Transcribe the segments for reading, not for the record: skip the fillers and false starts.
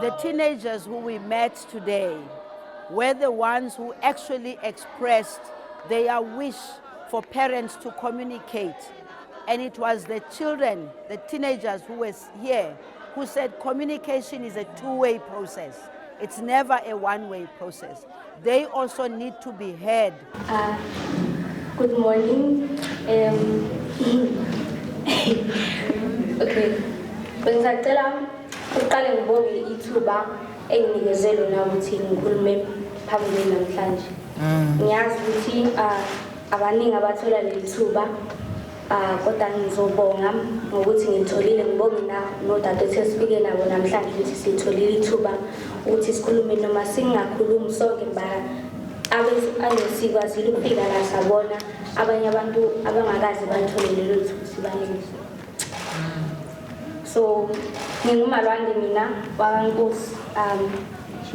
The teenagers who we met today were the ones who actually expressed their wish for parents to communicate. And it was the children, the teenagers who were here, who said communication is a two-way process. It's never a one-way process. They also need to be heard. Good morning. Okay. Bengizacela uqale ngibonge ithuba enginikezelo na ukuthi ngikhulume phambili namhlanje. Ngiyazi ukuthi abaningi abathola leli thuba kodwa ngizobonga ngokuthi ngitholile ngibonge no dadethu esifike nabo namhlanje ukuthi sitholile ithuba ukuthi sikhulume noma singakhulumi sonke abesikwazi ukufika la sabona abanye abantu abangakazi batholele lelo thuba sibalekile. So ngingumalwande mina waNkosi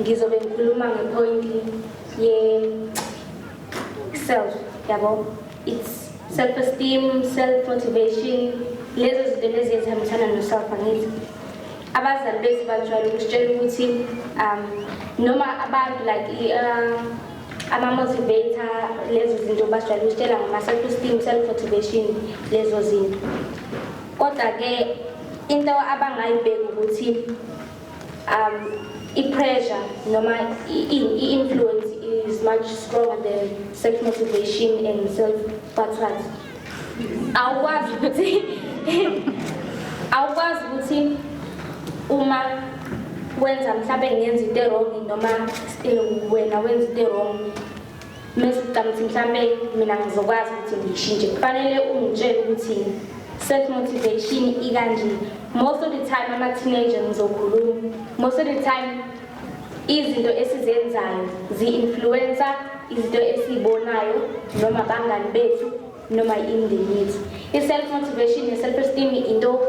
ngizobe ngikhuluma ngepoint ye self yabo. It's self-esteem, self-motivation, lezo zinto lezi ezihambisana no-self angithi. Abazali bethu bajwayele ukusitshela ukuthi noma abantu like ama-motivator lezo zinto basijwayele ukusitshela ngama-self-esteem, self-motivation lezo zinto. Kodwa-ke into abangayibheka ukuthi i-pressure noma i-influence is much stronger than self-motivation and self-patriotism. Awukwazi ukuthi uma wenza mhlawumbe ngenza into wrong noma wena wenza into wrong mase ucabanga mhlawumbe mina ngizokwazi ukuthi ngishintshe. Kufanele ungitshele ukuthi self-motivation ikanje. Most of the time ama-teenager ngizokhuluma, most of the time izinto esizenzayo zi-influencer izinto esizibonayo noma abangani bethu noma imindeni yethu. I-self-motivation ne-self-esteem into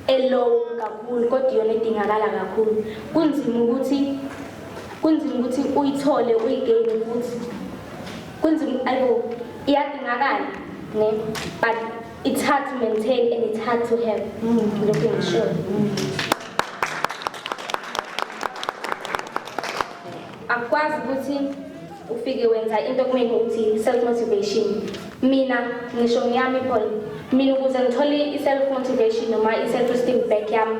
elow kakhulu kodwa iyona edingakala kakhulu. Kunzima ukuthi uyithole uyigain futhi. Kunzima iyadingakala ne, but it's hard to maintain and it's hard to have. Looking sure. Akwazi ukuthi ufike wenza into kumele ukuthi self-motivation. Mina ngisho ngiyami Paul, mina ukuze ngithole i-self-motivation noma i-self-esteem back yami,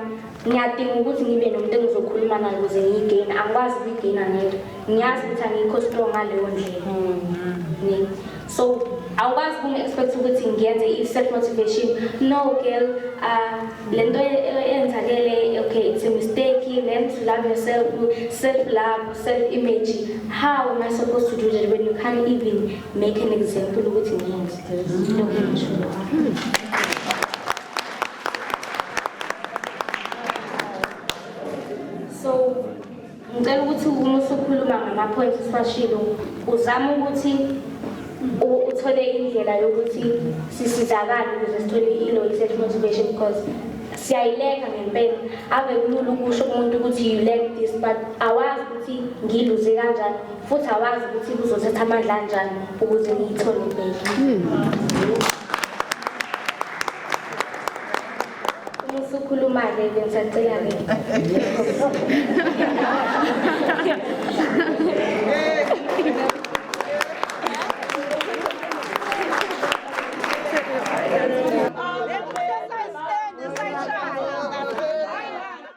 ngiyadinga ukuthi ngibe nomuntu engizokhuluma naye ukuze ngiyigain. Angikwazi ukuyigayina ngedwa. Ngiyazi ukuthi angikho strong ngaleyo ndlela. So awukwazi ukungi-expect ukuthi ngiyenze i-self-motivation. No girl, lento eyenzakele, okay, it's a mistake. Learn to love yourself, self-love, self-image. How am I supposed to do that when you can't even make an example of what it means? So, ngicela ukuthi uma usukhuluma ngama-points esiwashilo uzama ukuthi uthole indlela yokuthi sisizakale ukuze sithole ilo self-motivation because siyayileka ngempela. Ave kulula ukusho kumuntu ukuthi you like this but awazi ukuthi ngiluze kanjani futhi awazi ukuthi kuzothatha amandla kanjani ukuze ngiyithole back. Uma usukhuluma-ke ngisacela-ke